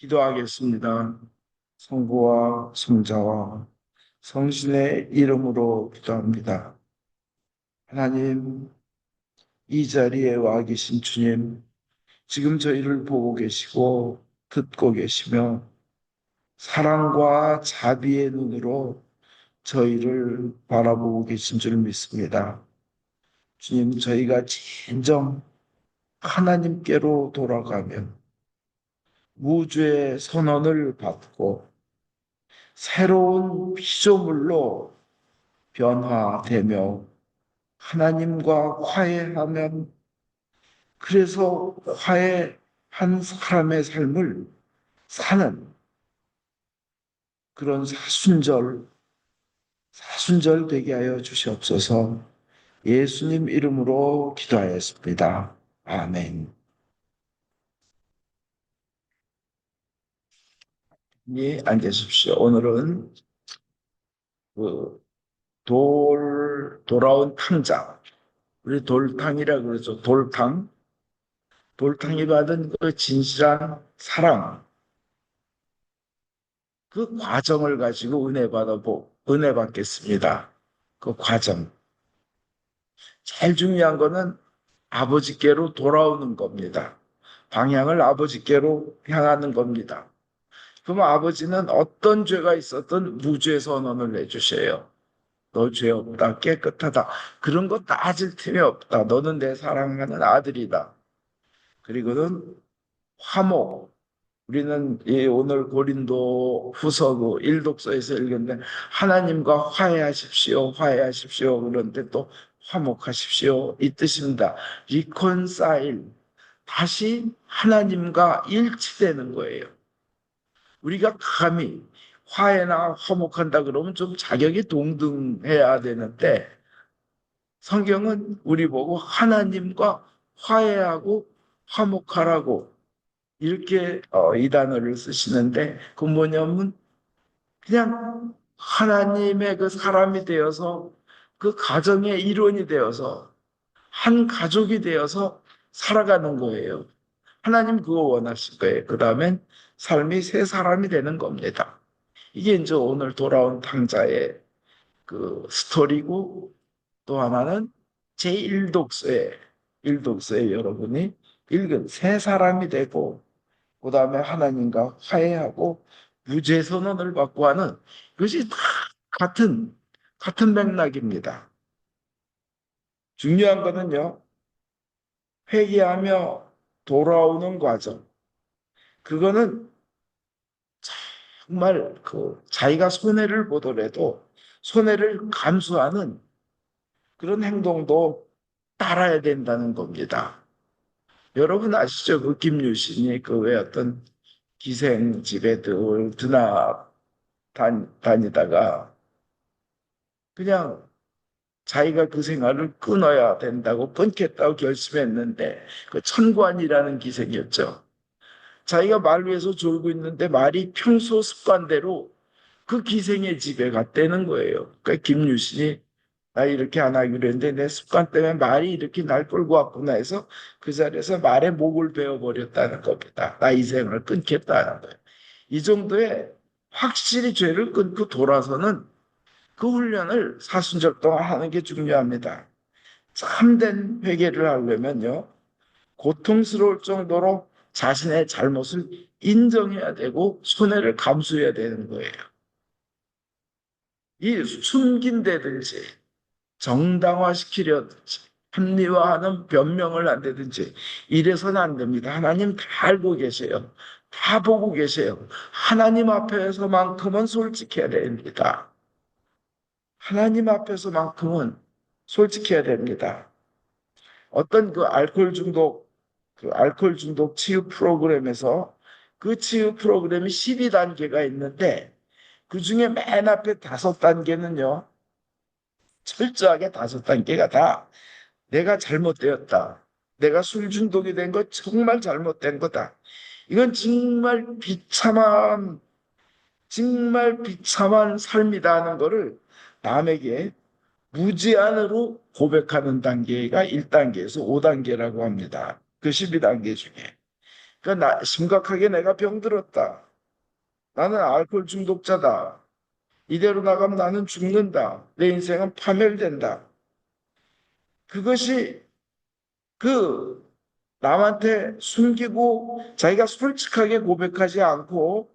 기도하겠습니다. 성부와 성자와 성신의 이름으로 기도합니다. 하나님, 이 자리에 와 계신 주님, 지금 저희를 보고 계시고 듣고 계시며 사랑과 자비의 눈으로 저희를 바라보고 계신 줄 믿습니다. 주님, 저희가 진정 하나님께로 돌아가면 우주의 선언을 받고 새로운 피조물로 변화되며 하나님과 화해하면 그래서 화해한 사람의 삶을 사는 그런 사순절 되게 하여 주시옵소서. 예수님 이름으로 기도하였습니다. 아멘. 예, 앉으십시오. 오늘은 그 돌아온 탕자, 우리 돌탕이라 그러죠. 돌탕이 받은 그 진실한 사랑, 그 과정을 가지고 은혜 받겠습니다. 그 과정. 제일 중요한 거는 아버지께로 돌아오는 겁니다. 방향을 아버지께로 향하는 겁니다. 그럼 아버지는 어떤 죄가 있었든 무죄 선언을 해주셔요. 너 죄 없다, 깨끗하다. 그런 거 따질 틈이 없다. 너는 내 사랑하는 아들이다. 그리고는 화목. 우리는 오늘 고린도 후서 그 일독서에서 읽었는데 하나님과 화해하십시오, 화해하십시오. 그런데 또 화목하십시오. 이 뜻입니다. reconcile. 다시 하나님과 일치되는 거예요. 우리가 감히 화해나 화목한다 그러면 좀 자격이 동등해야 되는데 성경은 우리 보고 하나님과 화해하고 화목하라고 이렇게 이 단어를 쓰시는데 그 뭐냐면 그냥 하나님의 그 사람이 되어서 그 가정의 일원이 되어서 한 가족이 되어서 살아가는 거예요. 하나님 그거 원하실 거예요. 그 다음엔 삶이 새 사람이 되는 겁니다. 이게 이제 오늘 돌아온 탕자의 그 스토리고 또 하나는 제1독서에 여러분이 읽은 새 사람이 되고 그 다음에 하나님과 화해하고 무죄 선언을 받고 하는 그것이 다 같은 맥락입니다. 중요한 거는요, 회개하며 돌아오는 과정. 그거는 정말 그 자기가 손해를 보더라도 손해를 감수하는 그런 행동도 따라야 된다는 겁니다. 여러분 아시죠? 그 김유신이 그 왜 어떤 기생집에 다니다가 그냥 자기가 그 생활을 끊어야 된다고 끊겠다고 결심했는데 그 천관이라는 기생이었죠. 자기가 말 위에서 졸고 있는데 말이 평소 습관대로 그 기생의 집에 갔다는 거예요. 그러니까 김유신이 나 이렇게 안 하기로 했는데 내 습관 때문에 말이 이렇게 날 끌고 왔구나 해서 그 자리에서 말의 목을 베어버렸다는 겁니다. 나 이 생을 끊겠다는 거예요. 이 정도의 확실히 죄를 끊고 돌아서는 그 훈련을 사순절 동안 하는 게 중요합니다. 참된 회개를 하려면요. 고통스러울 정도로 자신의 잘못을 인정해야 되고 손해를 감수해야 되는 거예요. 이 숨긴다든지 정당화시키려든지 합리화하는 변명을 한다든지 이래서는 안 됩니다. 하나님 다 알고 계세요. 다 보고 계세요. 하나님 앞에서만큼은 솔직해야 됩니다. 하나님 앞에서만큼은 솔직해야 됩니다. 어떤 그 알코올 중독 치유 프로그램에서 그 치유 프로그램이 12단계가 있는데 그 중에 맨 앞에 5단계는요, 철저하게 5단계가 다 내가 잘못되었다. 내가 술 중독이 된 거 정말 잘못된 거다. 이건 정말 비참한 삶이다 하는 거를 남에게 무제한으로 고백하는 단계가 1단계에서 5단계라고 합니다. 그 12단계 중에. 그러니까 심각하게 내가 병들었다. 나는 알코올 중독자다. 이대로 나가면 나는 죽는다. 내 인생은 파멸된다. 그것이 그 남한테 숨기고 자기가 솔직하게 고백하지 않고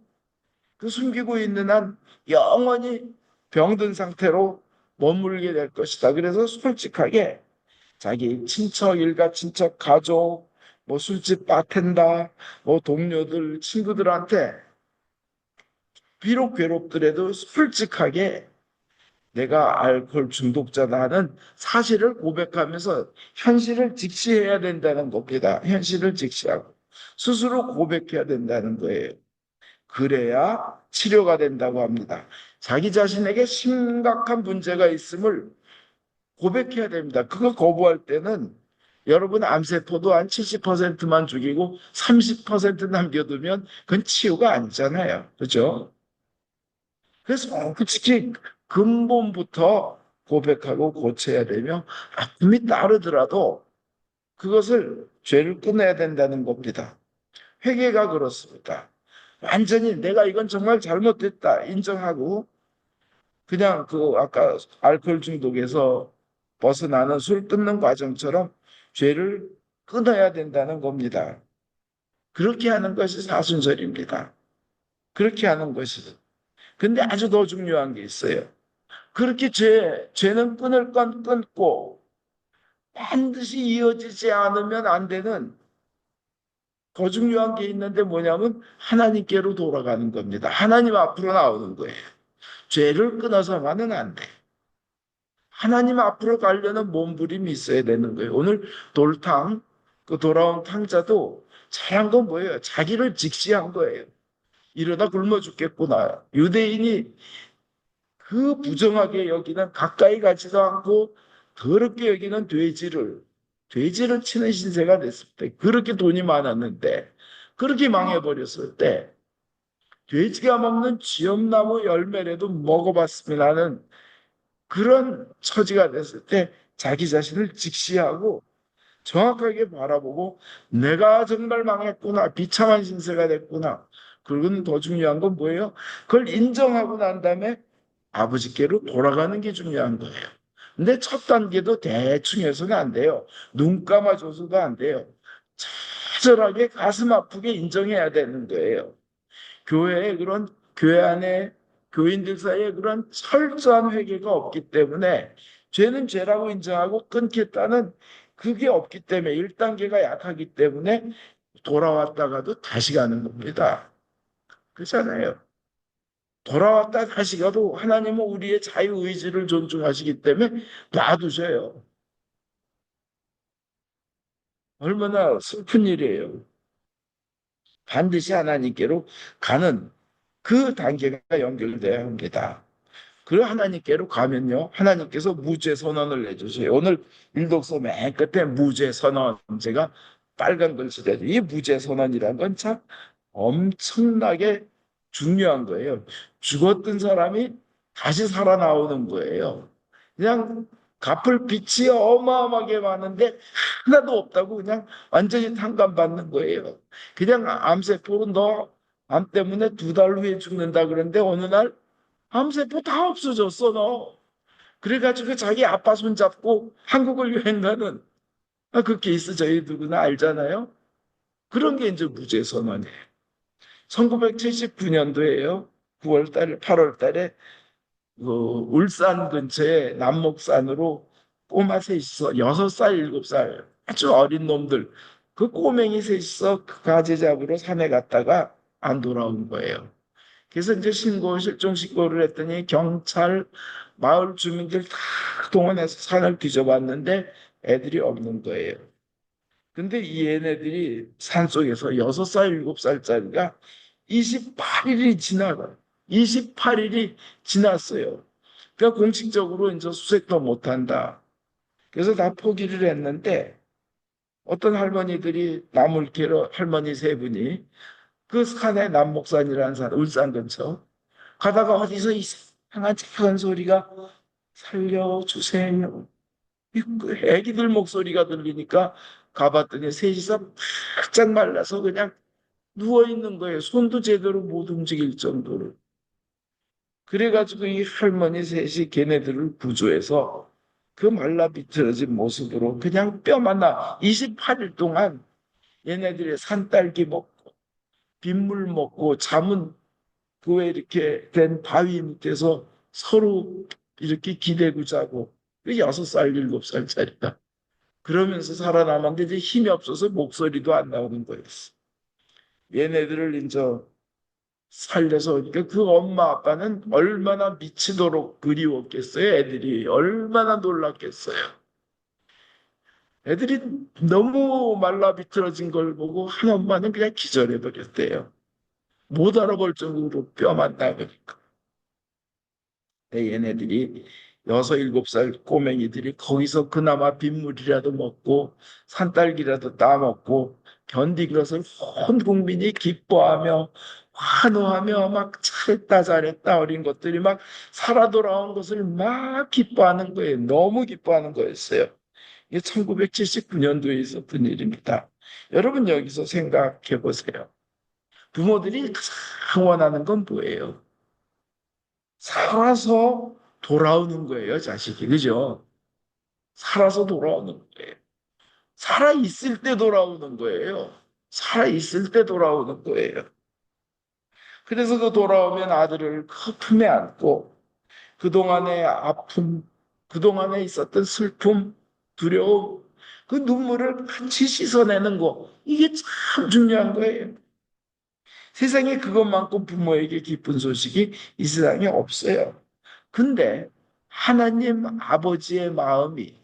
그 숨기고 있는 한 영원히 병든 상태로 머물게 될 것이다. 그래서 솔직하게 자기 친척, 일가 친척, 가족, 뭐 술집 바텐더, 뭐 동료들, 친구들한테 비록 괴롭더라도 솔직하게 내가 알코올 중독자다는 사실을 고백하면서 현실을 직시해야 된다는 겁니다. 현실을 직시하고 스스로 고백해야 된다는 거예요. 그래야 치료가 된다고 합니다. 자기 자신에게 심각한 문제가 있음을 고백해야 됩니다. 그거 거부할 때는 여러분 암세포도 한 70%만 죽이고 30% 남겨두면 그건 치유가 아니잖아요. 그죠? 그래서 솔직히 근본부터 고백하고 고쳐야 되며 아픔이 따르더라도 그것을 죄를 끊어야 된다는 겁니다. 회개가 그렇습니다. 완전히 내가 이건 정말 잘못됐다 인정하고 그냥 그 아까 알코올 중독에서 벗어나는 술 끊는 과정처럼 죄를 끊어야 된다는 겁니다. 그렇게 하는 것이 사순절입니다. 그렇게 하는 것이. 근데 아주 더 중요한 게 있어요. 그렇게 죄는 끊을 건 끊고 반드시 이어지지 않으면 안 되는 더 중요한 게 있는데 뭐냐면 하나님께로 돌아가는 겁니다. 하나님 앞으로 나오는 거예요. 죄를 끊어서만은 안 돼. 하나님 앞으로 가려는 몸부림이 있어야 되는 거예요. 오늘 돌탕, 그 돌아온 탕자도 잘한 건 뭐예요? 자기를 직시한 거예요. 이러다 굶어 죽겠구나. 유대인이 그 부정하게 여기는 가까이 가지도 않고 더럽게 여기는 돼지를 치는 신세가 됐을 때, 그렇게 돈이 많았는데, 그렇게 망해버렸을 때, 돼지가 먹는 쥐엄나무 열매라도 먹어봤으면 그런 처지가 됐을 때 자기 자신을 직시하고 정확하게 바라보고 내가 정말 망했구나. 비참한 신세가 됐구나. 그리고 더 중요한 건 뭐예요? 그걸 인정하고 난 다음에 아버지께로 돌아가는 게 중요한 거예요. 근데 첫 단계도 대충 해서는 안 돼요. 눈 감아줘서도 안 돼요. 처절하게 가슴 아프게 인정해야 되는 거예요. 교회에 그런 교회 안에 교인들 사이에 그런 철저한 회개가 없기 때문에 죄는 죄라고 인정하고 끊겠다는 그게 없기 때문에 1단계가 약하기 때문에 돌아왔다가도 다시 가는 겁니다. 그렇잖아요. 돌아왔다 다시 가도 하나님은 우리의 자유의지를 존중하시기 때문에 놔두셔요. 얼마나 슬픈 일이에요. 반드시 하나님께로 가는 그 단계가 연결돼야 합니다. 그 하나님께로 가면요. 하나님께서 무죄 선언을 내주세요. 오늘 일독서 맨 끝에 무죄 선언. 제가 빨간 글씨로 이 무죄 선언이란 건 참 엄청나게 중요한 거예요. 죽었던 사람이 다시 살아나오는 거예요. 그냥 갚을 빚이 어마어마하게 많은데 하나도 없다고 그냥 완전히 탕감받는 거예요. 그냥 암세포로 너 암 때문에 2달 후에 죽는다 그러는데 어느 날 암세포 다 없어졌어, 너. 그래가지고 자기 아빠 손잡고 한국을 여행 가는 그 케이스 저희 누구나 알잖아요. 그런 게 이제 무죄선언이에요. 1979년도에요. 9월 달, 8월 달에 그 울산 근처에 남목산으로 꼬마 셋이서 6살, 7살 아주 어린 놈들 그 꼬맹이 셋이서 그 가재 잡으러 산에 갔다가 안 돌아온 거예요. 그래서 이제 실종 신고를 했더니 경찰, 마을 주민들 다 동원해서 산을 뒤져봤는데 애들이 없는 거예요. 근데 이 얘네들이 산속에서 6살, 7살짜리가 28일이 지나가. 28일이 지났어요. 그러니까 공식적으로 이제 수색도 못한다. 그래서 다 포기를 했는데 어떤 할머니들이 나물 캐러 할머니 3분이 그 산에 남목산이라는 산, 울산 근처 가다가 어디서 이상한 작은 소리가 살려주세요. 그 애기들 목소리가 들리니까 가봤더니 셋이서 바짝 말라서 그냥 누워 있는 거예요. 손도 제대로 못 움직일 정도로. 그래가지고 이 할머니 셋이 걔네들을 구조해서 그 말라 비틀어진 모습으로 그냥 뼈만 나 28일 동안 얘네들의 산딸기 먹고 빗물 먹고 잠은 그 왜 이렇게 된 바위 밑에서 서로 이렇게 기대고 자고 그 6살, 7살짜리가 그러면서 살아남았는데 이제 힘이 없어서 목소리도 안 나오는 거였어. 얘네들을 이제 살려서 오니까 그 엄마 아빠는 얼마나 미치도록 그리웠겠어요. 애들이 얼마나 놀랐겠어요. 애들이 너무 말라 비틀어진 걸 보고 한 엄마는 그냥 기절해 버렸대요. 못 알아볼 정도로 뼈만 나가니까. 얘네들이 6, 7살 꼬맹이들이 거기서 그나마 빗물이라도 먹고 산딸기라도 따먹고 견딘 것을 온 국민이 기뻐하며 환호하며 막 잘했다 잘했다 어린 것들이 막 살아 돌아온 것을 막 기뻐하는 거예요. 너무 기뻐하는 거였어요. 이게 1979년도에 있었던 일입니다. 여러분 여기서 생각해 보세요. 부모들이 가장 원하는 건 뭐예요? 살아서 돌아오는 거예요, 자식이. 그죠? 살아서 돌아오는 거예요. 살아 있을 때 돌아오는 거예요. 살아 있을 때 돌아오는 거예요. 그래서 그 돌아오면 아들을 그 품에 안고 그동안의 아픔, 그동안에 있었던 슬픔, 두려움, 그 눈물을 같이 씻어내는 거. 이게 참 중요한 거예요. 세상에 그것만큼 부모에게 기쁜 소식이 이 세상에 없어요. 근데 하나님 아버지의 마음이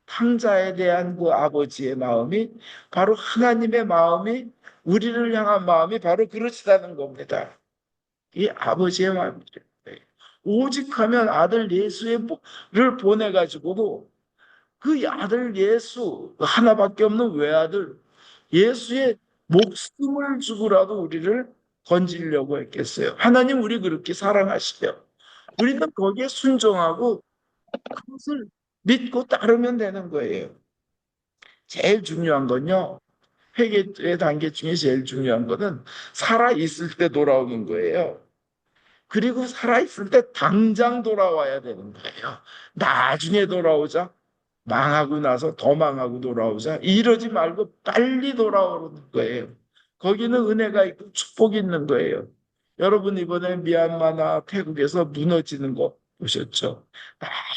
탕자에 대한 그 아버지의 마음이 바로 하나님의 마음이 우리를 향한 마음이 바로 그렇다는 겁니다. 이 아버지의 마음이에요. 오직 하면 아들 예수를 보내가지고도 그 아들 예수 하나밖에 없는 외아들 예수의 목숨을 주고라도 우리를 건지려고 했겠어요. 하나님 우리 그렇게 사랑하시죠. 우리는 거기에 순종하고 그것을 믿고 따르면 되는 거예요. 제일 중요한 건요. 회개의 단계 중에 제일 중요한 거는 살아있을 때 돌아오는 거예요. 그리고 살아있을 때 당장 돌아와야 되는 거예요. 나중에 돌아오자. 망하고 나서 더 망하고 돌아오자. 이러지 말고 빨리 돌아오는 거예요. 거기는 은혜가 있고 축복이 있는 거예요. 여러분 이번에 미얀마나 태국에서 무너지는 거 보셨죠?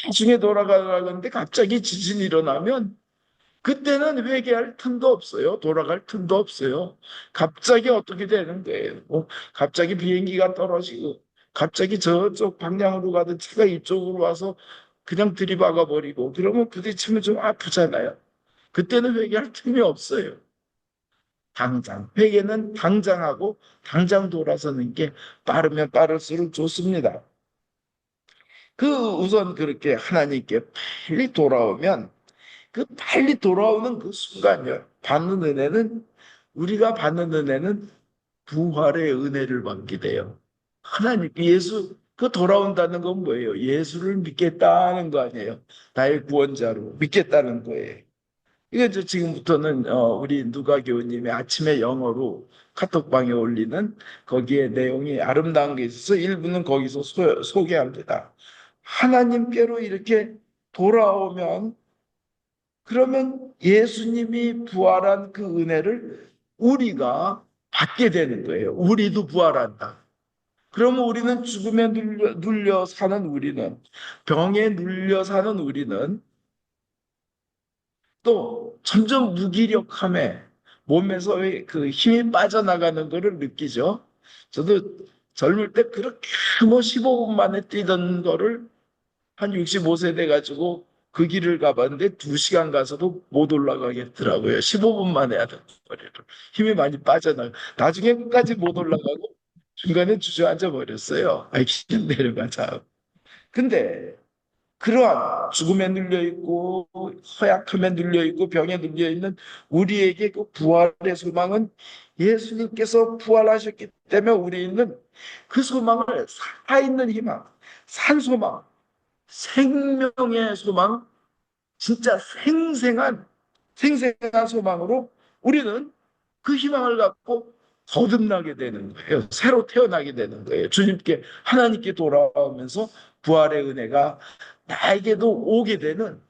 나중에 돌아가려는데 갑자기 지진이 일어나면 그때는 회개할 틈도 없어요. 돌아갈 틈도 없어요. 갑자기 어떻게 되는 거예요. 뭐 갑자기 비행기가 떨어지고 갑자기 저쪽 방향으로 가던 차가 이쪽으로 와서 그냥 들이박아 버리고 그러면 부딪히면 좀 아프잖아요. 그때는 회개할 틈이 없어요. 당장. 회개는 당장 하고 당장 돌아서는 게 빠르면 빠를수록 좋습니다. 그 우선 그렇게 하나님께 빨리 돌아오면 그 빨리 돌아오는 그 순간이요. 받는 은혜는 우리가 받는 은혜는 부활의 은혜를 받게 돼요. 하나님 예수 그 돌아온다는 건 뭐예요? 예수를 믿겠다는 거 아니에요. 나의 구원자로 믿겠다는 거예요. 이게 이제 지금부터는 우리 누가 교우님의 아침에 영어로 카톡방에 올리는 거기에 내용이 아름다운 게 있어서 일부는 거기서 소개합니다. 하나님께로 이렇게 돌아오면 그러면 예수님이 부활한 그 은혜를 우리가 받게 되는 거예요. 우리도 부활한다. 그러면 우리는 죽음에 눌려 사는 우리는, 병에 눌려 사는 우리는 또 점점 무기력함에 몸에서 그 힘이 빠져나가는 것을 느끼죠. 저도 젊을 때 그렇게 뭐 15분 만에 뛰던 거를 한 65세 돼가지고 그 길을 가봤는데 2시간 가서도 못 올라가겠더라고요. 15분 만에 하던 거리를. 힘이 많이 빠져나가. 나중에 끝까지 못 올라가고 중간에 주저앉아 버렸어요. 아이, 그냥 내려가자. 근데 그러한 죽음에 눌려 있고 허약함에 눌려 있고 병에 눌려 있는 우리에게 그 부활의 소망은 예수님께서 부활하셨기 때문에 우리는 그 소망을 살아있는 희망, 산 소망, 생명의 소망, 진짜 생생한 소망으로 우리는 그 희망을 갖고 거듭나게 되는 거예요. 새로 태어나게 되는 거예요. 주님께, 하나님께 돌아오면서 부활의 은혜가 나에게도 오게 되는,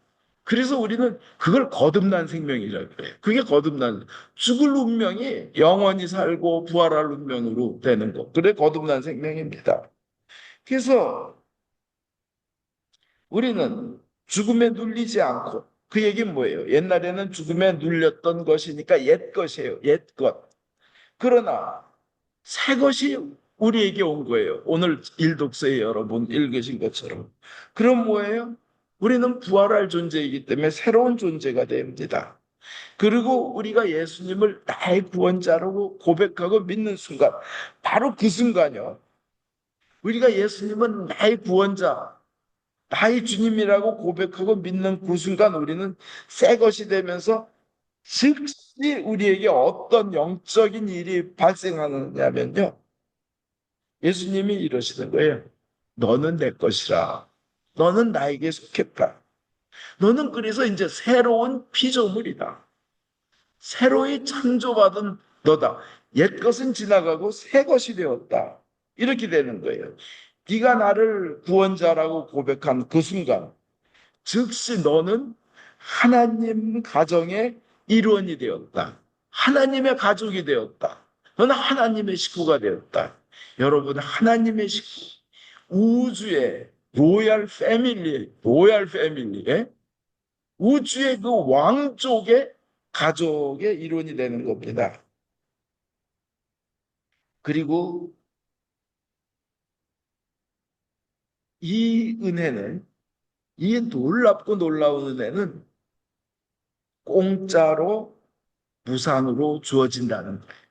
그래서 우리는 그걸 거듭난 생명이라고 그래요. 그게 거듭난, 죽을 운명이 영원히 살고 부활할 운명으로 되는 거. 그래, 거듭난 생명입니다. 그래서 우리는 죽음에 눌리지 않고, 그 얘기는 뭐예요? 옛날에는 죽음에 눌렸던 것이니까 옛 것이에요. 옛 것. 그러나 새 것이 우리에게 온 거예요. 오늘 일독서에 여러분 읽으신 것처럼. 그럼 뭐예요? 우리는 부활할 존재이기 때문에 새로운 존재가 됩니다. 그리고 우리가 예수님을 나의 구원자라고 고백하고 믿는 순간, 바로 그 순간이요. 우리가 예수님은 나의 구원자, 나의 주님이라고 고백하고 믿는 그 순간 우리는 새 것이 되면서 즉시 우리에게 어떤 영적인 일이 발생하느냐면요. 예수님이 이러시는 거예요. 너는 내 것이라. 너는 나에게 속했다. 너는 그래서 이제 새로운 피조물이다. 새로이 창조받은 너다. 옛 것은 지나가고 새 것이 되었다. 이렇게 되는 거예요. 네가 나를 구원자라고 고백한 그 순간 즉시 너는 하나님 가정의 일원이 되었다. 하나님의 가족이 되었다. 너는 하나님의 식구가 되었다. 여러분, 하나님의 식구, 우주의 로얄 패밀리의 우주의 그 왕족의 가족의 일원이 되는 겁니다. 그리고 이 은혜는, 이 놀랍고 놀라운 은혜는 공짜로 무상으로 주어진다는 거예요.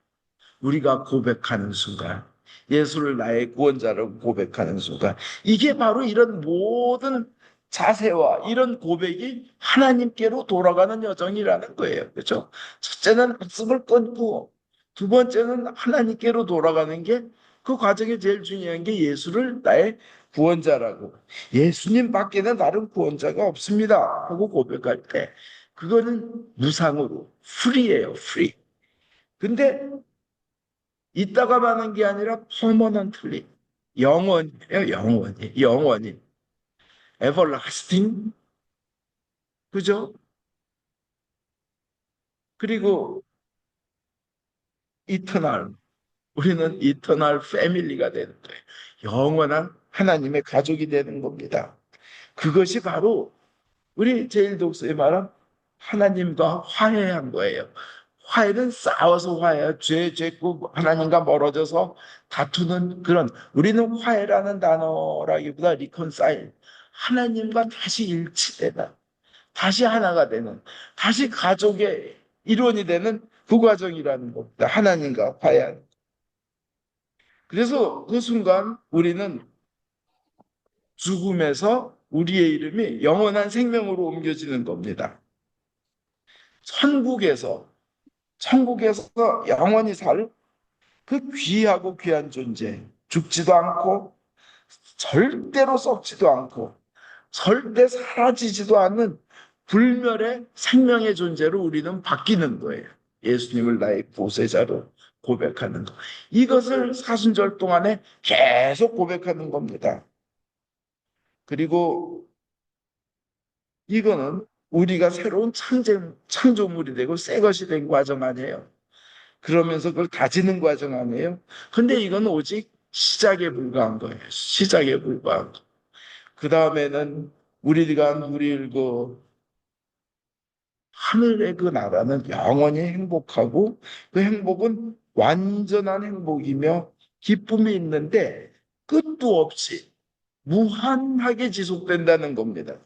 우리가 고백하는 순간, 예수를 나의 구원자라고 고백하는 순간, 이게 바로 이런 모든 자세와 이런 고백이 하나님께로 돌아가는 여정이라는 거예요. 그렇죠? 첫째는 학습을 끊고, 두 번째는 하나님께로 돌아가는 게, 그 과정이 제일 중요한 게 예수를 나의 구원자라고. 예수님 밖에는 다른 구원자가 없습니다. 하고 고백할 때, 그거는 무상으로, 프리예요, 프리. 근데 있다가 마는 게 아니라 퍼머넌틀리, 영원이에요. 영원히, 영원히, 에버라스팅. 그죠? 그리고 이터널, 우리는 이터널 패밀리가 되는 거예요. 영원한 하나님의 가족이 되는 겁니다. 그것이 바로 우리 제일독서에 말한 하나님과 화해한 거예요. 화해는 싸워서 화해야, 죄짓고 하나님과 멀어져서 다투는 그런, 우리는 화해라는 단어라기보다 리콘사일, 하나님과 다시 일치되는, 다시 하나가 되는, 다시 가족의 일원이 되는 그 과정이라는 겁니다. 하나님과 화해하는. 그래서 그 순간 우리는 죽음에서 우리의 이름이 영원한 생명으로 옮겨지는 겁니다. 천국에서, 천국에서 영원히 살 그 귀하고 귀한 존재, 죽지도 않고 절대로 썩지도 않고 절대 사라지지도 않는 불멸의 생명의 존재로 우리는 바뀌는 거예요. 예수님을 나의 보세자로 고백하는 것. 이것을 사순절 동안에 계속 고백하는 겁니다. 그리고 이거는 우리가 새로운 창조물이 되고 새 것이 된 과정 아니에요. 그러면서 그걸 다지는 과정 아니에요. 근데 이건 오직 시작에 불과한 거예요. 시작에 불과한 거. 그 다음에는 우리가 누릴 그 하늘의 그 나라는 영원히 행복하고, 그 행복은 완전한 행복이며 기쁨이 있는데 끝도 없이 무한하게 지속된다는 겁니다.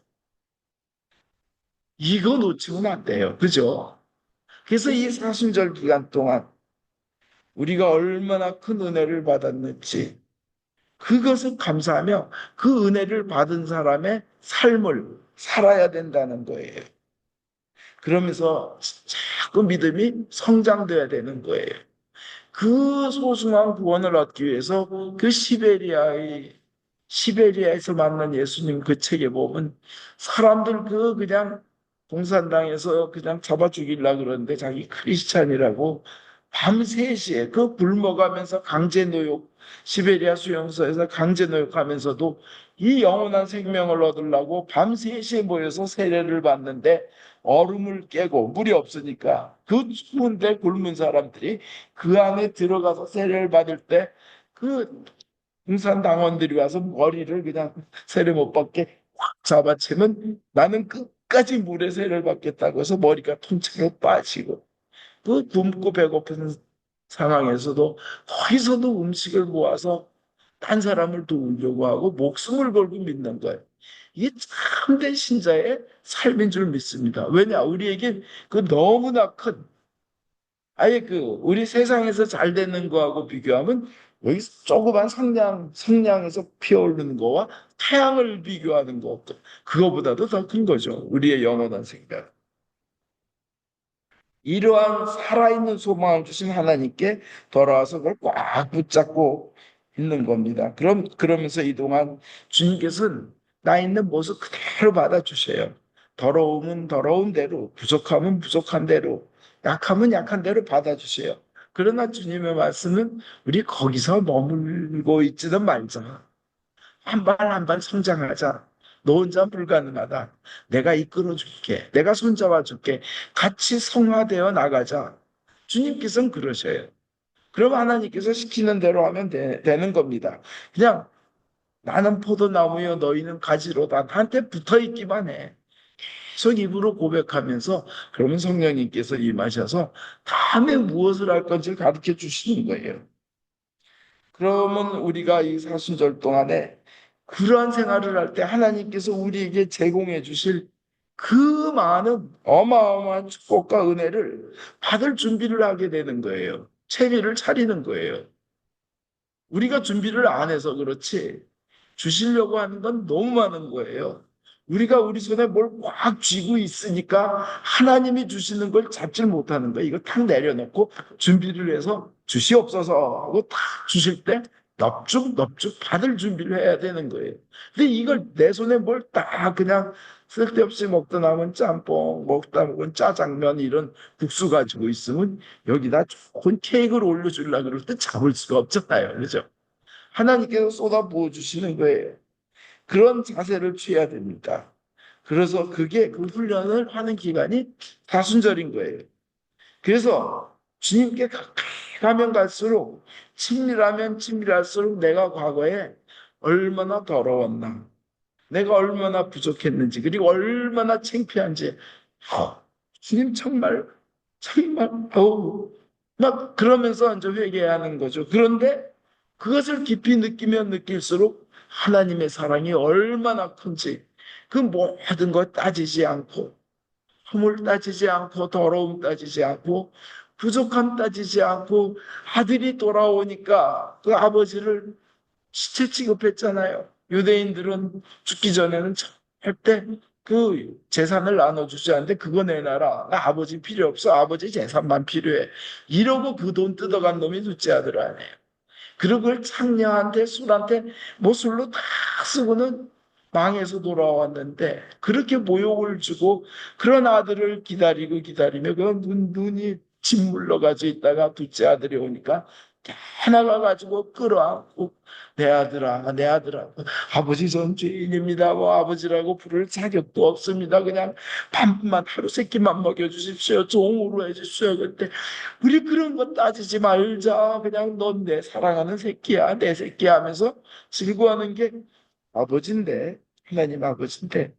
이거 놓치면 안 돼요. 그죠? 그래서 이 사순절 기간 동안 우리가 얼마나 큰 은혜를 받았는지 그것을 감사하며 그 은혜를 받은 사람의 삶을 살아야 된다는 거예요. 그러면서 자꾸 믿음이 성장돼야 되는 거예요. 그 소중한 구원을 얻기 위해서 그 시베리아에서 만난 예수님 그 책에 보면 사람들 그 그냥 공산당에서 그냥 잡아 죽이려고 그러는데 자기 크리스찬이라고 밤 3시에 그 굶어가면서 강제노역, 시베리아 수용소에서 강제노역하면서도 이 영원한 생명을 얻으려고 밤 3시에 모여서 세례를 받는데 얼음을 깨고 물이 없으니까 그 추운데 굶은 사람들이 그 안에 들어가서 세례를 받을 때 그 공산당원들이 와서 머리를 그냥 세례 못 받게 확 잡아채면 나는 끝까지 물에 세례를 받겠다고 해서 머리가 통째로 빠지고 그 굶고 배고픈 상황에서도 거기서도 음식을 모아서 딴 사람을 도우려고 하고 목숨을 걸고 믿는 거예요. 이게 참된 신자의 삶인 줄 믿습니다. 왜냐? 우리에게 그 너무나 큰, 아예 그, 우리 세상에서 잘 되는 거하고 비교하면 여기 조그만 성냥에서 피어오르는 거와 태양을 비교하는 거, 그거보다도 더 큰 거죠. 우리의 영원한 생명. 이러한 살아있는 소망을 주신 하나님께 돌아와서 그걸 꽉 붙잡고 있는 겁니다. 그러면서 이동안 주님께서는 나 있는 모습 그대로 받아주셔요. 더러움은 더러운 대로, 부족함은 부족한 대로, 약함은 약한 대로 받아주세요. 그러나 주님의 말씀은 우리 거기서 머물고 있지는 말자. 한 발 한 발 성장하자. 너 혼자 불가능하다. 내가 이끌어 줄게. 내가 손잡아 줄게. 같이 성화되어 나가자. 주님께서는 그러셔요. 그럼 하나님께서 시키는 대로 하면 되는 겁니다. 그냥 나는 포도나무요 너희는 가지로다. 나한테 붙어 있기만 해. 계속 입으로 고백하면서 그러면 성령님께서 임하셔서 다음에 무엇을 할 건지 가르쳐 주시는 거예요. 그러면 우리가 이 사순절 동안에 그러한 생활을 할 때 하나님께서 우리에게 제공해 주실 그 많은 어마어마한 축복과 은혜를 받을 준비를 하게 되는 거예요. 채비를 차리는 거예요. 우리가 준비를 안 해서 그렇지 주시려고 하는 건 너무 많은 거예요. 우리가 우리 손에 뭘 꽉 쥐고 있으니까 하나님이 주시는 걸 잡질 못하는 거예요. 이거 탁 내려놓고 준비를 해서 주시옵소서 하고 탁 주실 때 넙죽넙죽 받을 준비를 해야 되는 거예요. 근데 이걸 내 손에 뭘 딱 그냥 쓸데없이 먹다 남은 짬뽕, 먹다 먹은 짜장면 이런 국수 가지고 있으면 여기다 좋은 케이크를 올려주려고 그럴 때 잡을 수가 없잖아요. 그죠? 하나님께서 쏟아부어 주시는 거예요. 그런 자세를 취해야 됩니다. 그래서 그게 그 훈련을 하는 기간이 다순절인 거예요. 그래서 주님께 가까이 가면 갈수록 친밀하면 친밀할수록 내가 과거에 얼마나 더러웠나, 내가 얼마나 부족했는지, 그리고 얼마나 창피한지, 어, 주님 정말 정말 막 그러면서 이제 회개하는 거죠. 그런데 그것을 깊이 느끼면 느낄수록 하나님의 사랑이 얼마나 큰지 그 모든 것 따지지 않고 허물 따지지 않고 더러움 따지지 않고 부족함 따지지 않고 아들이 돌아오니까 그 아버지를 시체 취급했잖아요. 유대인들은 죽기 전에는 절대 그 재산을 나눠주지 않는데 그거 내놔라. 나 아버지 필요 없어. 아버지 재산만 필요해. 이러고 그 돈 뜯어간 놈이 둘째 아들 아니에요. 그리고 그걸 창녀한테 술한테 뭐 술로 다 쓰고는 망해서 돌아왔는데 그렇게 모욕을 주고 그런 아들을 기다리고 기다리며 그 눈이 짓물러 가지고 있다가 둘째 아들이 오니까 하나가 가지고 끌어안고 내 아들아 내 아들아 아버지 전 죄인입니다 뭐 아버지라고 부를 자격도 없습니다 그냥 밥만 하루 세끼만 먹여주십시오 종으로 해주십시오 그때 우리 그런 거 따지지 말자. 그냥 넌 내 사랑하는 새끼야, 내 새끼야 하면서 즐거워하는 게 아버지인데, 하나님 아버지인데,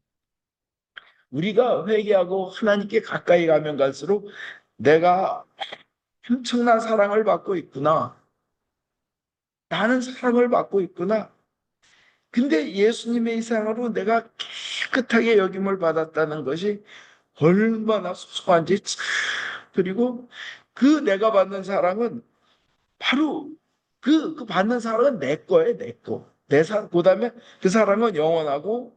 우리가 회개하고 하나님께 가까이 가면 갈수록 내가 엄청난 사랑을 받고 있구나. 나는 사랑을 받고 있구나. 근데 예수님의 이상으로 내가 깨끗하게 여김을 받았다는 것이 얼마나 소소한지, 그리고 그 내가 받는 사랑은 바로 그 받는 사랑은 내 거예요, 내 거. 그다음에 그 사랑은 영원하고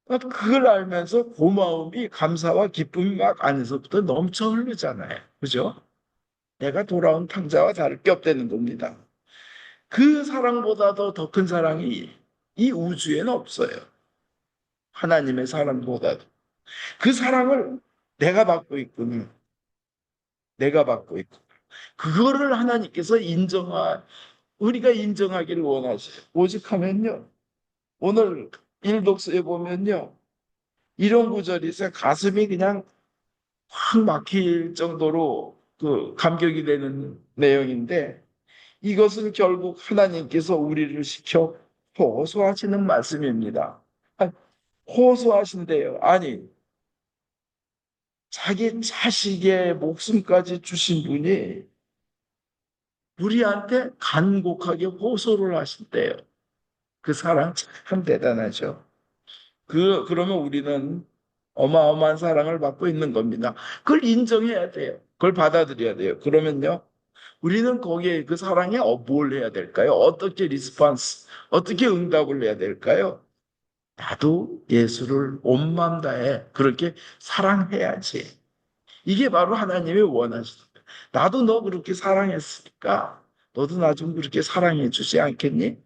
그걸 알면서 고마움이 감사와 기쁨이 막 안에서부터 넘쳐 흐르잖아요. 그죠? 내가 돌아온 탕자와 다를 게 없다는 겁니다. 그 사랑보다도 더 큰 사랑이 이 우주에는 없어요. 하나님의 사랑보다도. 그 사랑을 내가 받고 있군요. 내가 받고 있고. 그거를 하나님께서 우리가 인정하기를 원하셔요. 오직 하면요. 오늘 일독서에 보면요. 이런 구절이 있어요. 가슴이 그냥 확 막힐 정도로 그 감격이 되는 내용인데 이것은 결국 하나님께서 우리를 시켜 호소하시는 말씀입니다. 아니, 호소하신대요. 아니, 자기 자식의 목숨까지 주신 분이 우리한테 간곡하게 호소를 하신대요. 그 사랑 참 대단하죠. 그러면 우리는 어마어마한 사랑을 받고 있는 겁니다. 그걸 인정해야 돼요. 그걸 받아들여야 돼요. 그러면요, 우리는 거기에 그 사랑에 뭘 해야 될까요? 어떻게 어떻게 응답을 해야 될까요? 나도 예수를 온 마음 다해 그렇게 사랑해야지. 이게 바로 하나님의 원하시는 거예요. 나도 너 그렇게 사랑했으니까 너도 나 좀 그렇게 사랑해 주지 않겠니?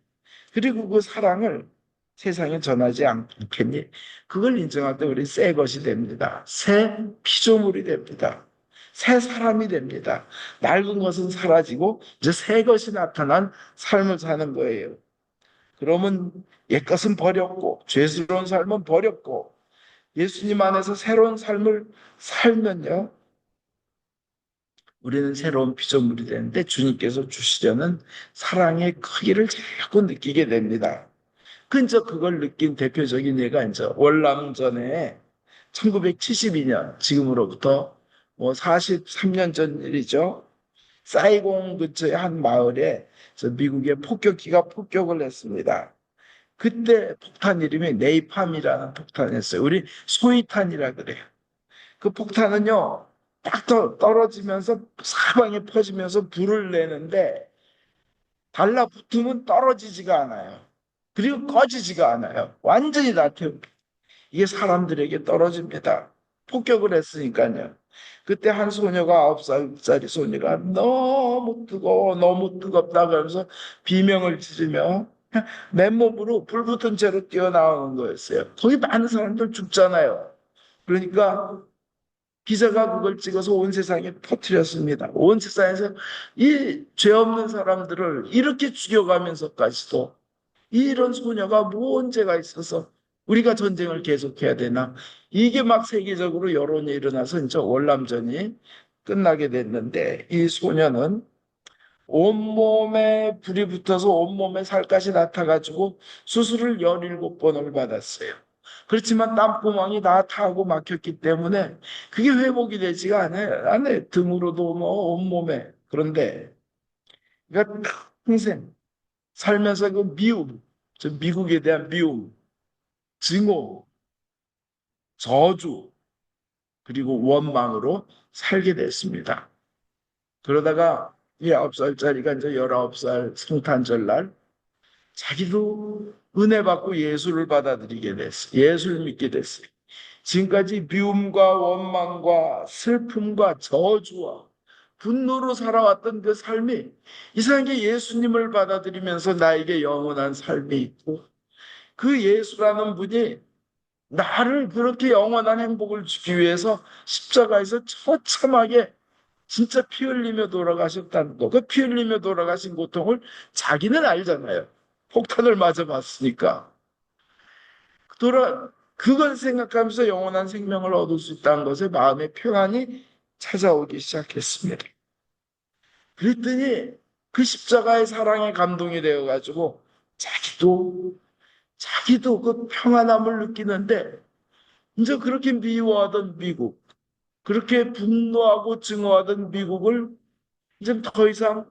그리고 그 사랑을 세상에 전하지 않겠니? 그걸 인정할 때 우리 새 것이 됩니다. 새 피조물이 됩니다. 새 사람이 됩니다. 낡은 것은 사라지고 이제 새 것이 나타난 삶을 사는 거예요. 그러면 옛것은 버렸고 죄스러운 삶은 버렸고 예수님 안에서 새로운 삶을 살면요. 우리는 새로운 피조물이 되는데 주님께서 주시려는 사랑의 크기를 자꾸 느끼게 됩니다. 근저 그걸 느낀 대표적인 예가 이제 월남전에 1972년, 지금으로부터 뭐 43년 전 일이죠. 사이공 근처의 한 마을에 미국의 폭격기가 폭격을 했습니다. 그때 폭탄 이름이 네이팜이라는 폭탄이었어요. 우리 소위탄이라 그래요. 그 폭탄은요, 딱 떨어지면서 사방에 퍼지면서 불을 내는데 달라붙으면 떨어지지가 않아요. 그리고 꺼지지가 않아요. 완전히 다 태웁니다. 이게 사람들에게 떨어집니다. 폭격을 했으니까요. 그때 한 소녀가 9살짜리 소녀가 너무 뜨거워, 너무 뜨겁다 그러면서 비명을 지르며 맨몸으로 불 붙은 채로 뛰어나오는 거였어요. 거기 많은 사람들 죽잖아요. 그러니까 기자가 그걸 찍어서 온 세상에 퍼뜨렸습니다. 온 세상에서 이 죄 없는 사람들을 이렇게 죽여가면서까지도 이런 소녀가 뭔 죄가 있어서 우리가 전쟁을 계속해야 되나? 이게 막 세계적으로 여론이 일어나서 이제 월남전이 끝나게 됐는데 이 소녀는 온몸에 불이 붙어서 온몸에 살갗이 나타가지고 수술을 17번을 받았어요. 그렇지만 땀구멍이 다 타고 막혔기 때문에 그게 회복이 되지가 않아요. 등으로도 뭐 온몸에. 그런데 그러니까 평생 살면서 그 미움, 저 미국에 대한 미움, 증오, 저주, 그리고 원망으로 살게 됐습니다. 그러다가 이 9살짜리가 이제 19살 성탄절 날 자기도 은혜 받고 예수를 받아들이게 됐어요. 예수를 믿게 됐어요. 지금까지 미움과 원망과 슬픔과 저주와 분노로 살아왔던 그 삶이 이상하게 예수님을 받아들이면서 나에게 영원한 삶이 있고 그 예수라는 분이 나를 그렇게 영원한 행복을 주기 위해서 십자가에서 처참하게 진짜 피 흘리며 돌아가셨다는 거. 그 피 흘리며 돌아가신 고통을 자기는 알잖아요. 폭탄을 맞아봤으니까. 그걸 생각하면서 영원한 생명을 얻을 수 있다는 것에 마음의 평안이 찾아오기 시작했습니다. 그랬더니 그 십자가의 사랑에 감동이 되어가지고 자기도 그 평안함을 느끼는데 이제 그렇게 미워하던 미국, 그렇게 분노하고 증오하던 미국을 이제 더 이상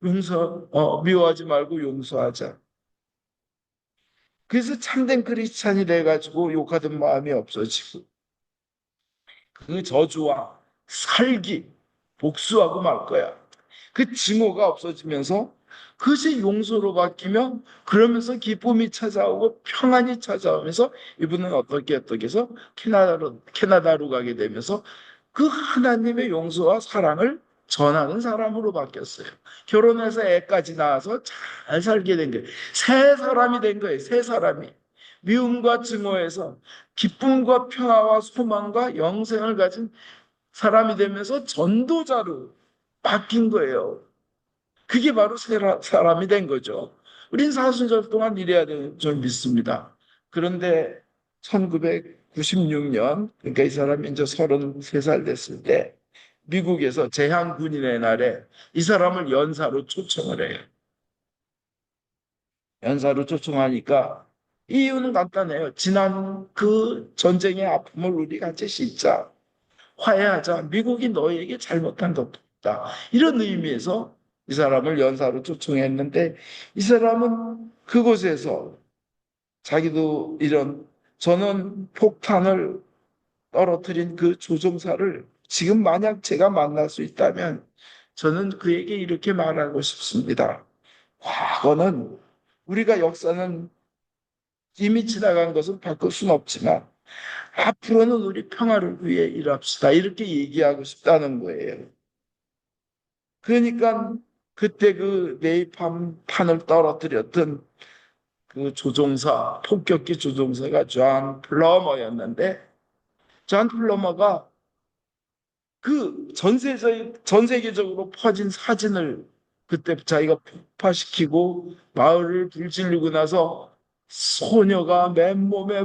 미워하지 말고 용서하자. 그래서 참된 크리스찬이 돼가지고 욕하던 마음이 없어지고 그 저주와 살기, 복수하고 말 거야. 그 증오가 없어지면서 그것이 용서로 바뀌며 그러면서 기쁨이 찾아오고 평안이 찾아오면서 이분은 어떻게 해서 캐나다로 가게 되면서 그 하나님의 용서와 사랑을 전하는 사람으로 바뀌었어요. 결혼해서 애까지 낳아서 잘 살게 된 거예요. 새 사람이 된 거예요. 새 사람이. 미움과 증오에서 기쁨과 평화와 소망과 영생을 가진 사람이 되면서 전도자로 바뀐 거예요. 그게 바로 사람이 된 거죠. 우린 사순절 동안 일해야 되는 줄 믿습니다. 그런데 1996년, 그러니까 이 사람이 이제 33살 됐을 때, 미국에서 제향군인의 날에 이 사람을 연사로 초청을 해요. 연사로 초청하니까 이유는 간단해요. 지난 그 전쟁의 아픔을 우리 같이 씻자. 화해하자. 미국이 너에게 잘못한 것도 없다. 이런 의미에서 이 사람을 연사로 초청했는데 이 사람은 그곳에서 자기도 이런 저는 폭탄을 떨어뜨린 그 조종사를 지금 만약 제가 만날 수 있다면 저는 그에게 이렇게 말하고 싶습니다. 과거는 우리가 역사는 이미 지나간 것은 바꿀 수는 없지만 앞으로는 우리 평화를 위해 일합시다. 이렇게 얘기하고 싶다는 거예요. 그러니까 그때 그 네이팜 판을 떨어뜨렸던 그 조종사, 폭격기 조종사가 존 플러머였는데, 존 플러머가 그 전 세계적으로 퍼진 사진을 그때 자기가 폭파시키고 마을을 불지르고 나서 소녀가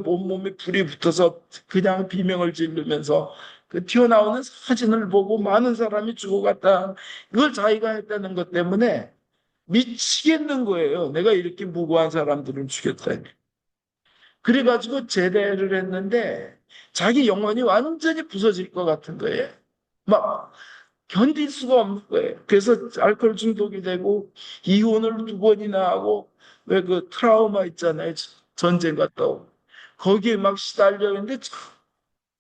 온몸에 불이 붙어서 그냥 비명을 지르면서 그 튀어나오는 사진을 보고 많은 사람이 죽어갔다. 이걸 자기가 했다는 것 때문에 미치겠는 거예요. 내가 이렇게 무고한 사람들을 죽였다니. 그래가지고 제대를 했는데 자기 영혼이 완전히 부서질 것 같은 거예요. 막 견딜 수가 없는 거예요. 그래서 알코올 중독이 되고 이혼을 두 번이나 하고 왜 그 트라우마 있잖아요. 전쟁 갔다 오고. 거기에 막 시달려 있는데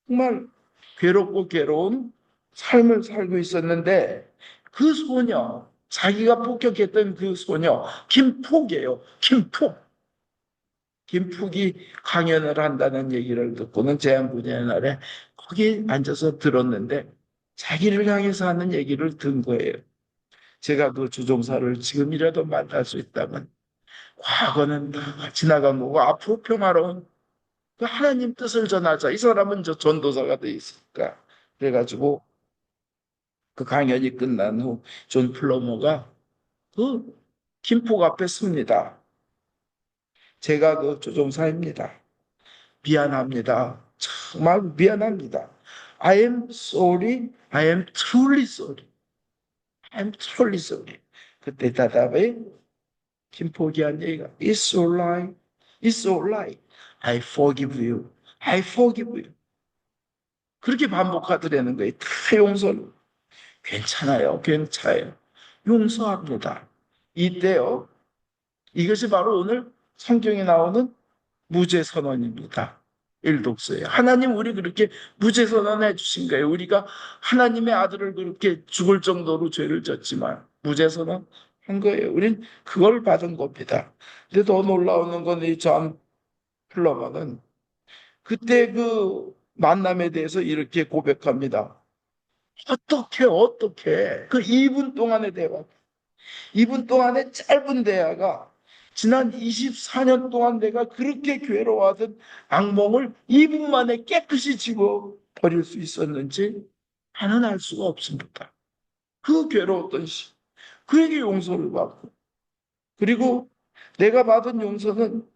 정말 괴롭고 괴로운 삶을 살고 있었는데 그 소녀, 자기가 폭격했던 그 소녀, 김폭이에요. 김폭. 김풍이 강연을 한다는 얘기를 듣고는 제한군의 날에 거기 앉아서 들었는데 자기를 향해서 하는 얘기를 든 거예요. 제가 그 주종사를 지금이라도 만날 수 있다면 과거는 다 지나간 거고 앞으로 평화로운 그 하나님 뜻을 전하자. 이 사람은 저 전도사가 돼 있으니까. 그래가지고 그 강연이 끝난 후 존 플로머가 그 김포 앞에 섭니다. 제가 그 조종사입니다. 미안합니다. 정말 미안합니다. I am sorry. I am truly sorry. I am truly sorry. 그때 대답에 김포기한 얘기가 It's alright. It's alright. I forgive you. I forgive you. 그렇게 반복하더라는 거예요. 다 용서를. 괜찮아요. 괜찮아요. 용서합니다. 이때요. 이것이 바로 오늘 성경에 나오는 무죄 선언입니다. 일독서에 하나님 우리 그렇게 무죄 선언해 주신 거예요. 우리가 하나님의 아들을 그렇게 죽을 정도로 죄를 졌지만 무죄 선언한 거예요. 우린 그걸 받은 겁니다. 근데 더 놀라운 건 이 존 플러머는 그때 그 만남에 대해서 이렇게 고백합니다. 어떻게 그 2분 동안의 대화 2분 동안의 짧은 대화가 지난 24년 동안 내가 그렇게 괴로워하던 악몽을 2분 만에 깨끗이 지워버릴 수 있었는지 나는 알 수가 없습니다. 그 괴로웠던 그에게 용서를 받고 그리고 내가 받은 용서는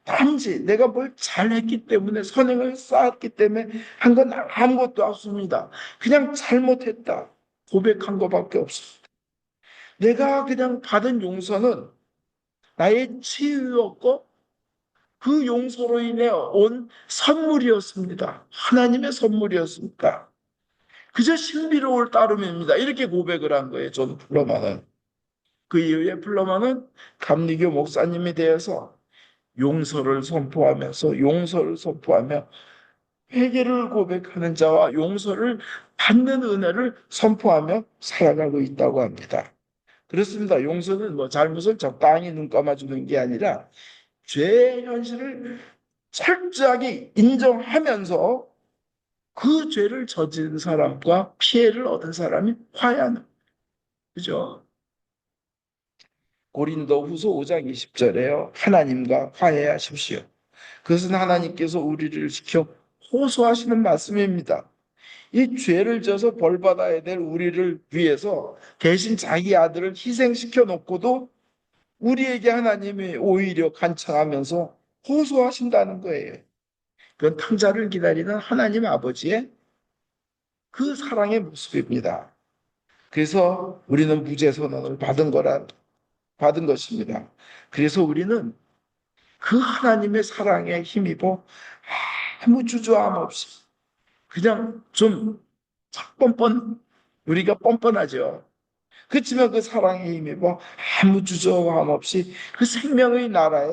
단지 내가 뭘 잘했기 때문에 선행을 쌓았기 때문에 한 건 아무것도 없습니다. 그냥 잘못했다 고백한 것밖에 없습니다. 내가 그냥 받은 용서는 나의 치유였고 그 용서로 인해 온 선물이었습니다. 하나님의 선물이었습니다. 그저 신비로울 따름입니다. 이렇게 고백을 한 거예요. 존 플러만은. 그 이후에 플러만은 감리교 목사님이 되어서 용서를 선포하며 회개를 고백하는 자와 용서를 받는 은혜를 선포하며 살아가고 있다고 합니다. 그렇습니다. 용서는 뭐 잘못을 적당히 눈 감아주는 게 아니라 죄의 현실을 철저하게 인정하면서 그 죄를 저지른 사람과 피해를 얻은 사람이 화해하는 그죠? 고린도 후서 5장 20절에요. 하나님과 화해하십시오. 그것은 하나님께서 우리를 지켜 호소하시는 말씀입니다. 이 죄를 져서 벌 받아야 될 우리를 위해서 대신 자기 아들을 희생시켜 놓고도 우리에게 하나님이 오히려 간청하면서 호소하신다는 거예요. 그건 탕자를 기다리는 하나님 아버지의 그 사랑의 모습입니다. 그래서 우리는 무죄 선언을 받은 것입니다. 그래서 우리는 그 하나님의 사랑에 힘입어 아무 주저함 없이 그냥 좀 뻔뻔 우리가 뻔뻔하죠. 그렇지만 그 사랑에 힘입어 아무 주저함 없이 그 생명의 나라에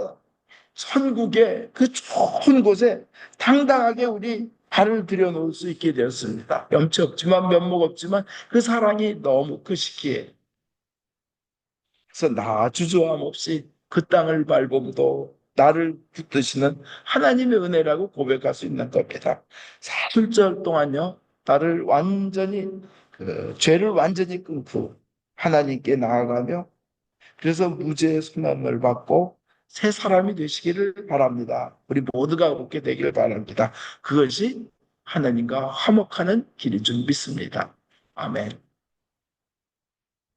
천국의 그 좋은 곳에 당당하게 우리 발을 들여놓을 수 있게 되었습니다. 염치 없지만 면목 없지만 그 사랑이 너무 크시기에 그래서 나 주저함 없이 그 땅을 밟음도 나를 붙드시는 하나님의 은혜라고 고백할 수 있는 겁니다. 사순절 동안요, 나를 완전히 죄를 완전히 끊고 하나님께 나아가며 그래서 무죄의 소망을 받고 새 사람이 되시기를 바랍니다. 우리 모두가 그렇게 되기를 바랍니다. 그것이 하나님과 화목하는 길인 줄 믿습니다. 아멘.